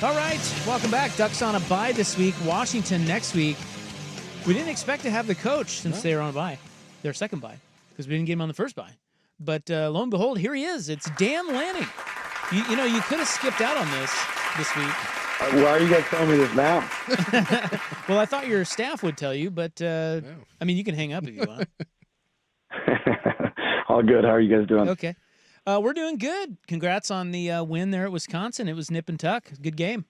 All right, welcome back. Ducks on a bye this week. Washington next week. We didn't expect to have the coach since they were on a bye, their second bye, because we didn't get him on the first bye. But lo and behold, here he is. It's Dan Lanning. You know, you could have skipped out on this week. Why are you guys telling me this now? Well, I thought your staff would tell you, but I mean, you can hang up if you want. All good. How are you guys doing? Okay. We're doing good. Congrats on the win there at Wisconsin. It was nip and tuck. Good game.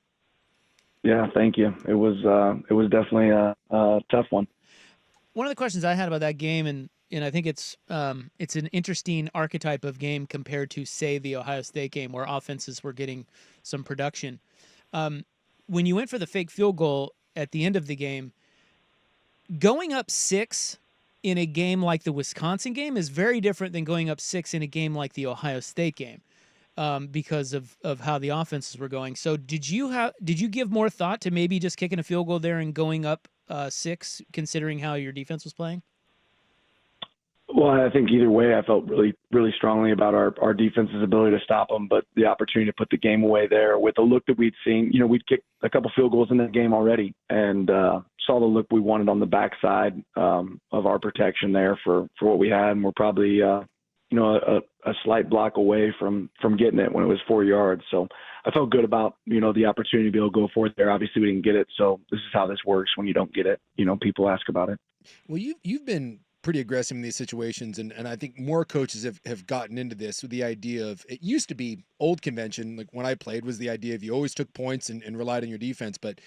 Yeah, thank you. It was definitely a tough one. One of the questions I had about that game, and I think it's an interesting archetype of game compared to, say, the Ohio State game where offenses were getting some production. When you went for the fake field goal at the end of the game, going up 6 in a game like the Wisconsin game is very different than going up 6 in a game like the Ohio State game, because of how the offenses were going. So did you give more thought to maybe just kicking a field goal there and going up 6, considering how your defense was playing? Well, I think either way, I felt really, really strongly about our defense's ability to stop them, but the opportunity to put the game away there with the look that we'd seen. You know, we'd kicked a couple field goals in the game already, and saw the look we wanted on the backside of our protection there for what we had, and we're probably a slight block away from getting it when it was 4 yards. So I felt good about the opportunity to be able to go for it there. Obviously, we didn't get it, so this is how this works when you don't get it. People ask about it. Well, you've been pretty aggressive in these situations, and I think more coaches have gotten into this with the idea of, it used to be old convention, like when I played, was the idea of you always took points and relied on your defense, but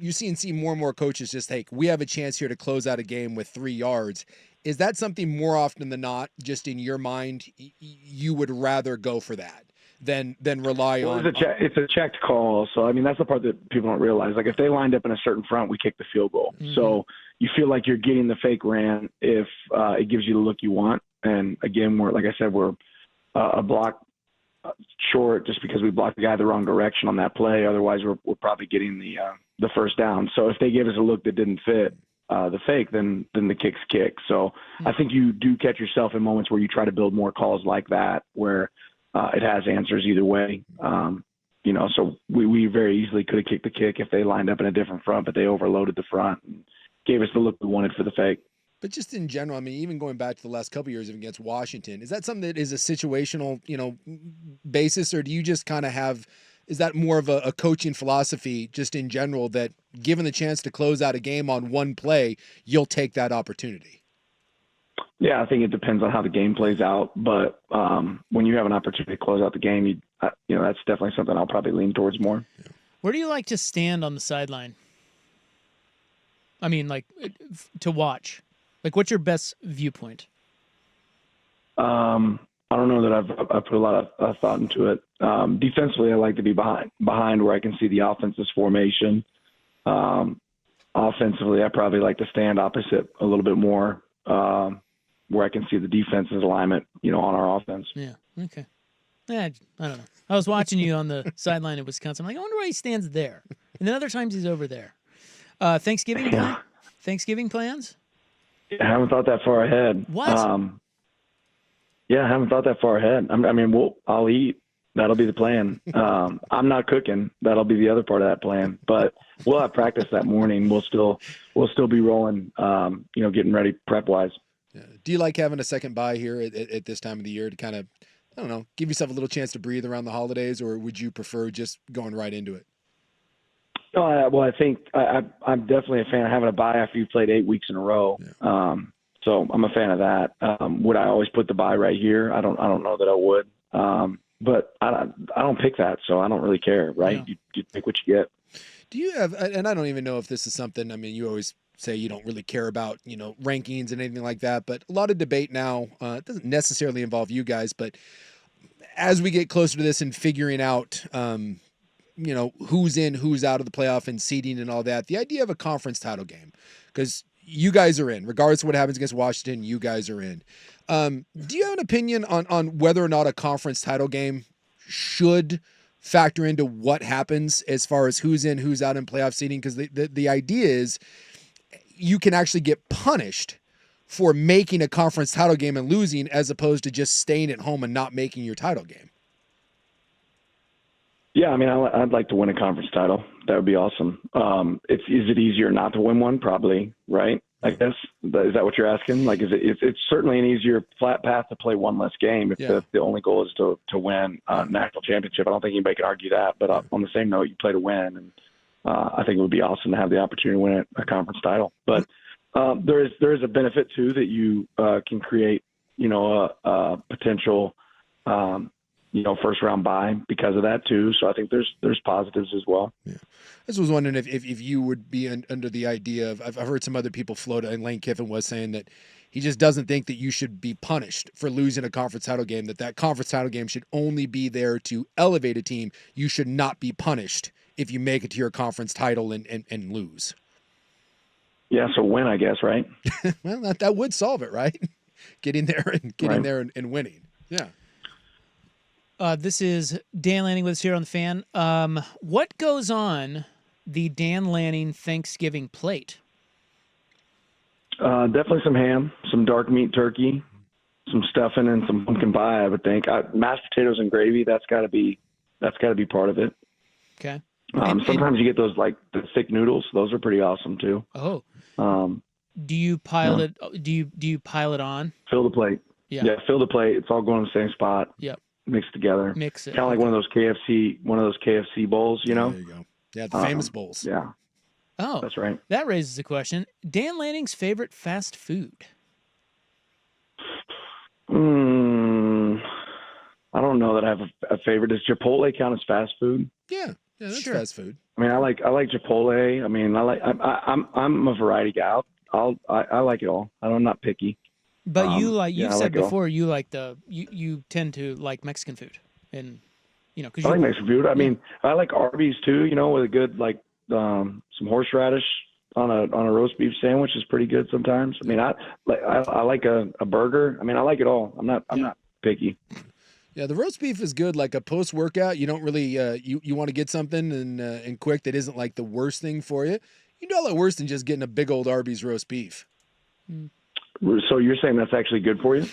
you see more and more coaches just, hey, we have a chance here to close out a game with 3 yards. Is that something more often than not, just in your mind, you would rather go for that than rely on? It's a checked call. So, I mean, that's the part that people don't realize. Like, if they lined up in a certain front, we kick the field goal. Mm-hmm. So you feel like you're getting the fake ran if it gives you the look you want. And again, we're a block short just because we blocked the guy the wrong direction on that play. Otherwise, we're probably getting the first down. So if they gave us a look that didn't fit the fake, then the kick's kick. So I think you do catch yourself in moments where you try to build more calls like that, where it has answers either way. So we very easily could have kicked the kick if they lined up in a different front, but they overloaded the front and gave us the look we wanted for the fake. But just in general, I mean, even going back to the last couple of years against Washington, is that something that is a situational, basis, or do you just kind of is that more of a coaching philosophy just in general that given the chance to close out a game on one play, you'll take that opportunity? Yeah, I think it depends on how the game plays out. But when you have an opportunity to close out the game, that's definitely something I'll probably lean towards more. Where do you like to stand on the sideline? I mean, like, to watch. Like, what's your best viewpoint? I don't know that I've put a lot of thought into it. Defensively, I like to be behind where I can see the offense's formation. Offensively, I probably like to stand opposite a little bit more, where I can see the defense's alignment, on our offense. Yeah. Okay. Yeah, I don't know. I was watching you on the sideline in Wisconsin. I'm like, I wonder why he stands there. And then other times he's over there. Thanksgiving plans? I haven't thought that far ahead. What? I haven't thought that far ahead. I'll eat. That'll be the plan. I'm not cooking. That'll be the other part of that plan. But we'll have practice that morning. We'll still be rolling. Getting ready prep wise. Yeah. Do you like having a second bye here at this time of the year to kind of, I don't know, give yourself a little chance to breathe around the holidays, or would you prefer just going right into it? No, I think I'm definitely a fan of having a bye after you've played 8 weeks in a row. Yeah. So I'm a fan of that. Would I always put the bye right here? I don't know that I would. But I don't pick that, so I don't really care, right? Yeah. You pick what you get. Do you have, and I don't even know if this is something, I mean, you always say you don't really care about, rankings and anything like that, but a lot of debate now, it doesn't necessarily involve you guys, but as we get closer to this and figuring out, who's in, who's out of the playoff and seeding and all that, the idea of a conference title game, because you guys are in, regardless of what happens against Washington, you guys are in. Do you have an opinion on whether or not a conference title game should factor into what happens as far as who's in, who's out in playoff seeding? Because the idea is you can actually get punished for making a conference title game and losing, as opposed to just staying at home and not making your title game. Yeah, I mean, I'd like to win a conference title. That would be awesome. Is it easier not to win one? Probably, right? I guess. Is that what you're asking? Like, it's certainly an easier flat path to play one less game if the only goal is to win a national championship. I don't think anybody can argue that. But on the same note, you play to win, and I think it would be awesome to have the opportunity to win a conference title. But there is a benefit too that you can create, a potential. First round bye because of that too. So I think there's positives as well. Yeah. I just was wondering if you would be under the idea of, I've heard some other people float, and Lane Kiffin was saying that he just doesn't think that you should be punished for losing a conference title game, that conference title game should only be there to elevate a team. You should not be punished if you make it to your conference title and lose. Yeah. So win, I guess, right? Well, that would solve it, right? Getting there and winning. Yeah. This is Dan Lanning with us here on the Fan. What goes on the Dan Lanning Thanksgiving plate? Definitely some ham, some dark meat turkey, some stuffing, and some pumpkin pie. I would think mashed potatoes and gravy. That's got to be part of it. Okay. Sometimes you get those like the thick noodles. Those are pretty awesome too. Oh. Do you pile it? Do you pile it on? Fill the plate. Yeah. Fill the plate. It's all going in the same spot. Yep. Mixed together. Mix it. Kind of like one of those KFC bowls, There you go. Yeah, the famous bowls. Yeah. Oh, that's right. That raises a question. Dan Lanning's favorite fast food? I don't know that I have a favorite. Does Chipotle count as fast food? Yeah, that's fast food. I mean, I like Chipotle. I mean, I'm a variety guy. I like it all. I'm not picky. But you've said before, you tend to like Mexican food, and because I like Mexican food. I mean, I like Arby's too. With a good some horseradish on a roast beef sandwich is pretty good sometimes. I mean, I like a burger. I mean, I like it all. I'm not picky. Yeah, the roast beef is good. Like a post workout, you don't really you want to get something and quick that isn't like the worst thing for you. You know, a lot worse than just getting a big old Arby's roast beef. So you're saying that's actually good for you?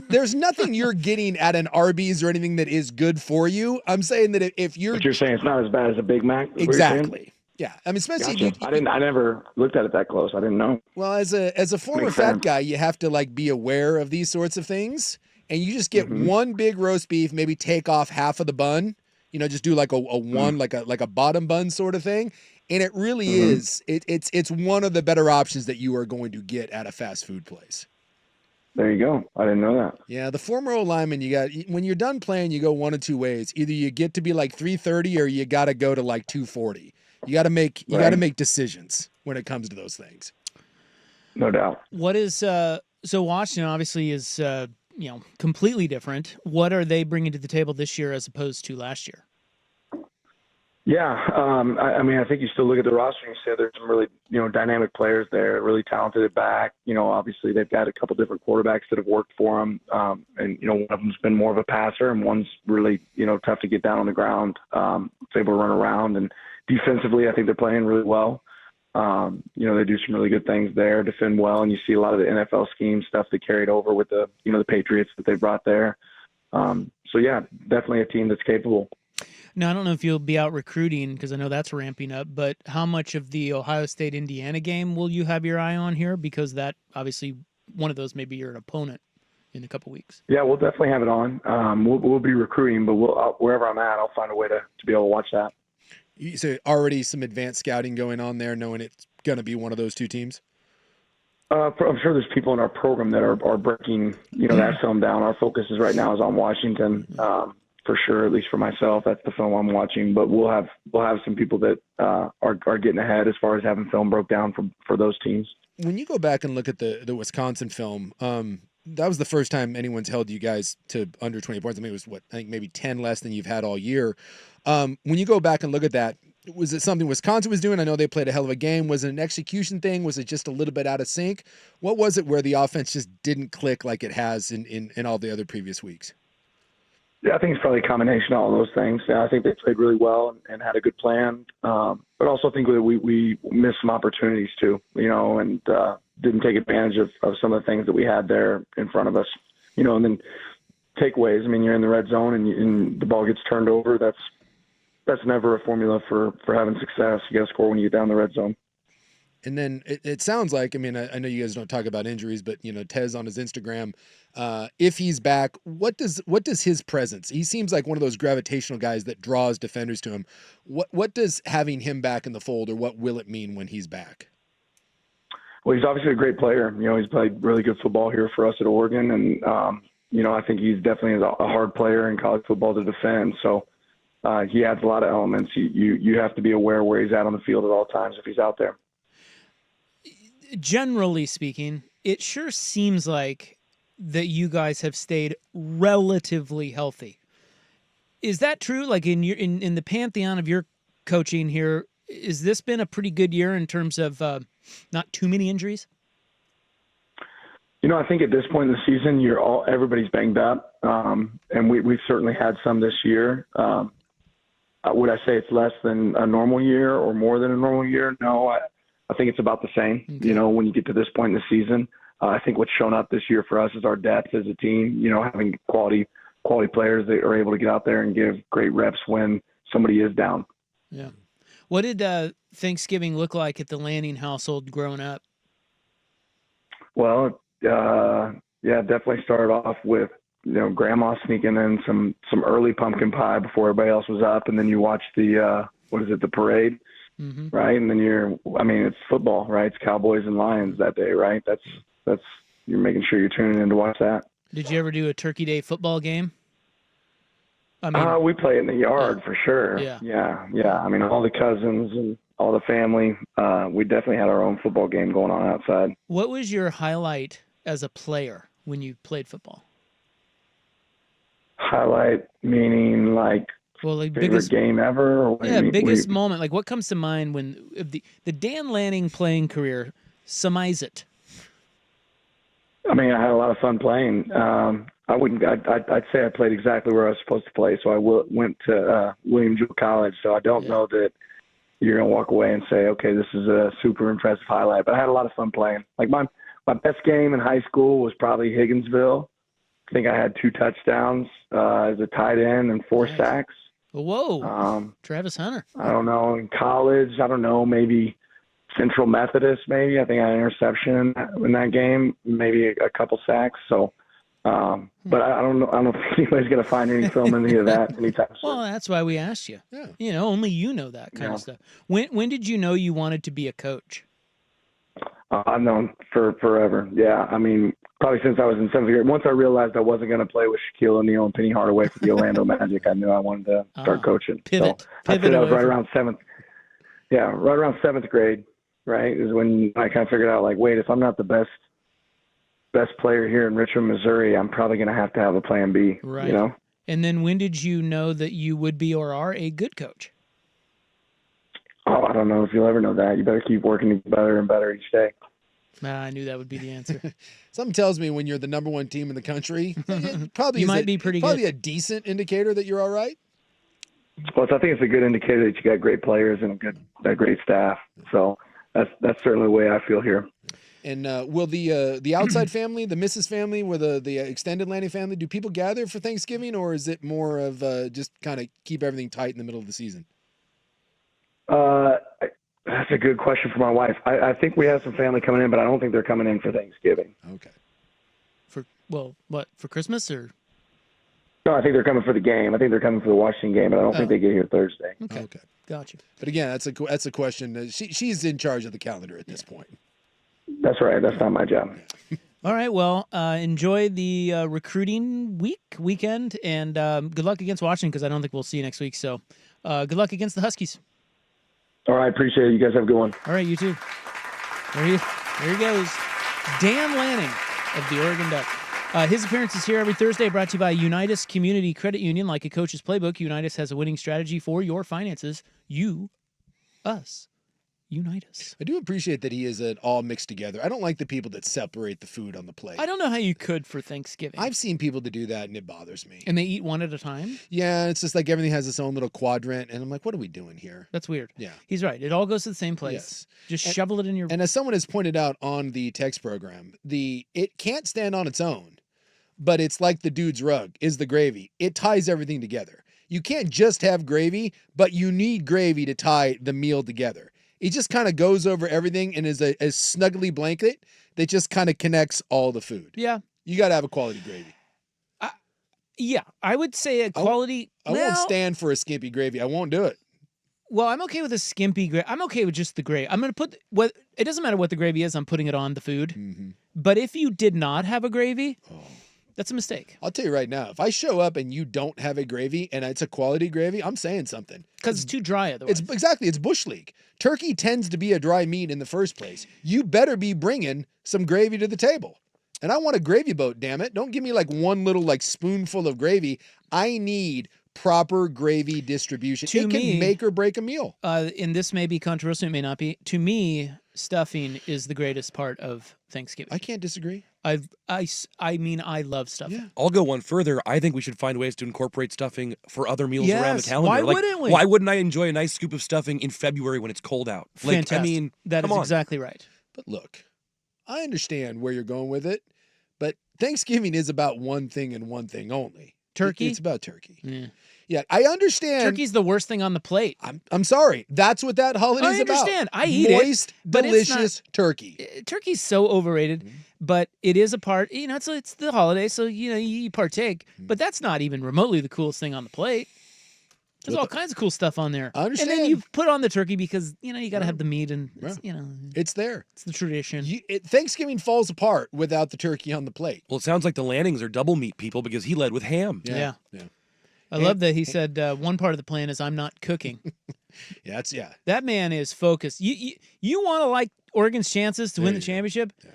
There's nothing you're getting at an Arby's or anything that is good for you. I'm saying that if you're, but you're saying it's not as bad as a Big Mac. Exactly. Yeah. I mean, especially gotcha. I never looked at it that close. I didn't know. Well, as a former fat guy, you have to be aware of these sorts of things, and you just get one big roast beef, maybe take off half of the bun. Just do like a one, like a bottom bun sort of thing. And it really is. It's one of the better options that you are going to get at a fast food place. There you go. I didn't know that. Yeah, the former O lineman, when you're done playing, you go one of two ways. Either you get to be like 330, or you got to go to like 240. You got to make decisions when it comes to those things. No doubt. What is so Washington obviously is completely different. What are they bringing to the table this year as opposed to last year? Yeah, I mean, I think you still look at the roster and you say there's some really, dynamic players there, really talented at back. Obviously they've got a couple different quarterbacks that have worked for them, and one of them's been more of a passer, and one's really, tough to get down on the ground. It's able to run around, and defensively, I think they're playing really well. They do some really good things there, defend well, and you see a lot of the NFL scheme stuff they carried over with the, the Patriots that they brought there. So yeah, definitely a team that's capable. Now, I don't know if you'll be out recruiting because I know that's ramping up, but how much of the Ohio State-Indiana game will you have your eye on here? Because that, obviously, one of those may be your opponent in a couple weeks. Yeah, we'll definitely have it on. We'll be recruiting, but wherever I'm at, I'll find a way to be able to watch that. So already some advanced scouting going on there, knowing it's going to be one of those two teams? I'm sure there's people in our program that are breaking, that film down. Our focus right now is on Washington. For sure, at least for myself, that's the film I'm watching. But we'll have some people that are getting ahead as far as having film broke down for those teams. When you go back and look at the Wisconsin film, that was the first time anyone's held you guys to under 20 points. I mean, it was maybe 10 less than you've had all year. When you go back and look at that, was it something Wisconsin was doing? I know they played a hell of a game. Was it an execution thing? Was it just a little bit out of sync? What was it where the offense just didn't click like it has in all the other previous weeks? Yeah, I think it's probably a combination of all those things. Yeah, I think they played really well and had a good plan, but also I think that we missed some opportunities too, and didn't take advantage of some of the things that we had there in front of us, and then takeaways. I mean, you're in the red zone and the ball gets turned over. That's never a formula for having success. You got to score when you get down the red zone. And then it sounds like, I mean, I know you guys don't talk about injuries, but Tez on his Instagram, if he's back, what does his presence? He seems like one of those gravitational guys that draws defenders to him. What does having him back in the fold, or what will it mean when he's back? Well, he's obviously a great player. He's played really good football here for us at Oregon, and I think he's definitely a hard player in college football to defend. So he adds a lot of elements. You have to be aware where he's at on the field at all times if he's out there. Generally speaking, it sure seems like that you guys have stayed relatively healthy. Is that true? Like in the pantheon of your coaching here, has this been a pretty good year in terms of not too many injuries? I think at this point in the season, everybody's banged up, and we've certainly had some this year. Would I say it's less than a normal year or more than a normal year? No, I think it's about the same. Okay. When you get to this point in the season, I think what's shown up this year for us is our depth as a team. Having quality players that are able to get out there and give great reps when somebody is down. Yeah. What did Thanksgiving look like at the Lanning household growing up? Well, definitely started off with grandma sneaking in some early pumpkin pie before everybody else was up, and then you watch the parade. Mm-hmm. Right. And then it's football, right? It's Cowboys and Lions that day, right? That's you're making sure you're tuning in to watch that. Did you ever do a Turkey Day football game? We play in the yard for sure. Yeah. I mean, all the cousins and all the family, we definitely had our own football game going on outside. What was your highlight as a player when you played football? Highlight meaning like, favorite biggest game ever? Or biggest moment. Like what comes to mind when the Dan Lanning playing career? Summarize it. I mean, I had a lot of fun playing. I'd say I played exactly where I was supposed to play. So I went to William Jewell College. So I don't know that you're going to walk away and say, okay, this is a super impressive highlight. But I had a lot of fun playing. Like my best game in high school was probably Higginsville. I think I had 2 touchdowns as a tight end and 4 sacks. Whoa. Travis Hunter. I don't know. In college, maybe Central Methodist, maybe. I think I had an interception in that game, maybe a couple sacks. So, but I don't know. I don't think anybody's going to find any film in any of that anytime soon. Well, that's why we asked you. Yeah. Only you know that kind of stuff. When did you know you wanted to be a coach? I've known for forever. Yeah. I mean, probably since I was in 7th grade. Once I realized I wasn't going to play with Shaquille O'Neal and Penny Hardaway for the Orlando Magic, I knew I wanted to start coaching. Pivot. So I think that was right around 7th. Yeah, right around 7th grade, right, is when I kind of figured out, like, wait, if I'm not the best player here in Richmond, Missouri, I'm probably going to have a plan B. Right. And then when did you know that you would be or are a good coach? Oh, I don't know if you'll ever know that. You better keep working better and better each day. I knew that would be the answer. Something tells me when you're the number 1 team in the country, you might be pretty probably good. A decent indicator that you're all right. Well, I think it's a good indicator that you got great players and a great staff. So that's certainly the way I feel here. And will the outside family, the Mrs. family, or the extended Lanning family, do people gather for Thanksgiving, or is it more of just kind of keep everything tight in the middle of the season? That's a good question for my wife. I think we have some family coming in, but I don't think they're coming in for Thanksgiving. Okay. For Christmas or? No, I think they're coming for the game. I think they're coming for the Washington game, but I don't think they get here Thursday. Okay. Gotcha. But again, that's a question. She's in charge of the calendar at this point. That's right. That's not my job. All right. Well, enjoy the recruiting weekend, and good luck against Washington because I don't think we'll see you next week. So good luck against the Huskies. All right. Appreciate it. You guys have a good one. All right. You too. There he goes. Dan Lanning of the Oregon Ducks. His appearances here every Thursday brought to you by Unitas Community Credit Union. Like a coach's playbook, Unitas has a winning strategy for your finances. You, us. Unitas. I do appreciate that he is it all mixed together. I don't like the people that separate the food on the plate. I don't know how you could for Thanksgiving. I've seen people to do that, and it bothers me. And they eat one at a time? Yeah, it's just like everything has its own little quadrant, and I'm like, what are we doing here? That's weird. Yeah. He's right. It all goes to the same place. Yes. Just shovel it in your... And as someone has pointed out on the text program, it can't stand on its own. but it's like the dude's rug is the gravy. It ties everything together. You can't just have gravy, but you need gravy to tie the meal together. It just kind of goes over everything and is a snuggly blanket that just kind of connects all the food. Yeah. You got to have a quality gravy. Yeah, I would say a quality. I won't stand for a skimpy gravy. I won't do it. Well, I'm okay with a skimpy gravy. I'm okay with just the gravy. I'm going to put it doesn't matter what the gravy is. I'm putting it on the food. Mm-hmm. But if you did not have a gravy, that's a mistake. I'll tell you right now, if I show up and you don't have a gravy and it's a quality gravy, I'm saying something. Because it's too dry otherwise. It's bush league. Turkey tends to be a dry meat in the first place. You better be bringing some gravy to the table. And I want a gravy boat, damn it. Don't give me like one little like spoonful of gravy. I need proper gravy distribution. It can make or break a meal. And this may be controversial, it may not be. To me, stuffing is the greatest part of Thanksgiving. I can't disagree. I mean, I love stuffing. Yeah. I'll go one further. I think we should find ways to incorporate stuffing for other meals around the Yes. calendar. Why Like, wouldn't we? Why wouldn't I enjoy a nice scoop of stuffing in February when it's cold out? Like, Fantastic. I mean, that come is on. exactly right. But look, I understand where you're going with it, but Thanksgiving is about one thing and one thing only. Turkey? It's about turkey. Yeah. Yeah, I understand. Turkey's the worst thing on the plate. I'm sorry. That's what that holiday's about. I understand. I eat it, Moist, but it's delicious turkey. Turkey's so overrated, but it is a part. You know, it's the holiday, so you partake. But that's not even remotely the coolest thing on the plate. There's all kinds of cool stuff on there. I understand. And then you put on the turkey because you got to have the meat, and it's, It's there. it's the tradition. Thanksgiving falls apart without the turkey on the plate. Well, it sounds like the Lannings are double meat people because he led with ham. Yeah. Yeah. I love that he said one part of the plan is I'm not cooking. Yeah. That man is focused. You want to like Oregon's chances to win the championship? Yeah.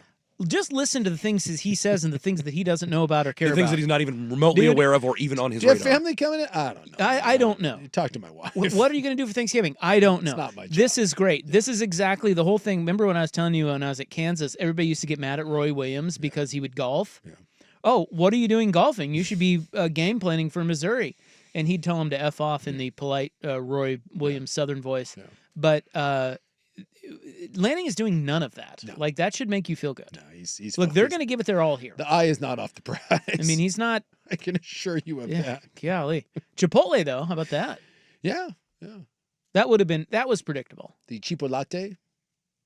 Just listen to the things that he says and the things that he doesn't know about or care The about. things that he's not even remotely Dude, aware of or even on his Do you have radar. family coming in? I don't know. I don't know. Talk to my wife. What are you going to do for Thanksgiving? I don't know. It's not my job. This is great. This is exactly the whole thing. Remember when I was telling you when I was at Kansas, everybody used to get mad at Roy Williams because he would golf? Yeah. Oh, what are you doing golfing? You should be game planning for Missouri. And he'd tell him to F off in the polite Roy Williams Southern voice. Yeah. But Lanning is doing none of that. No. Like, that should make you feel good. No, he's Look, they're focused. going to give it their all here. The eye is not off the prize. I mean, he's not. I can assure you of that. Golly. Chipotle, though, how about that? Yeah. That was predictable. The Chipolate.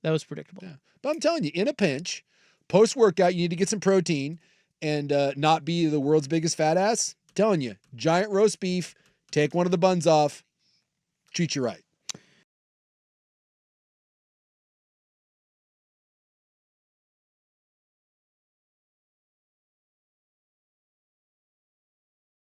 That was predictable. Yeah. But I'm telling you, in a pinch, post-workout, you need to get some protein and not be the world's biggest fat ass. I'm telling you, giant roast beef, take one of the buns off, treat you right.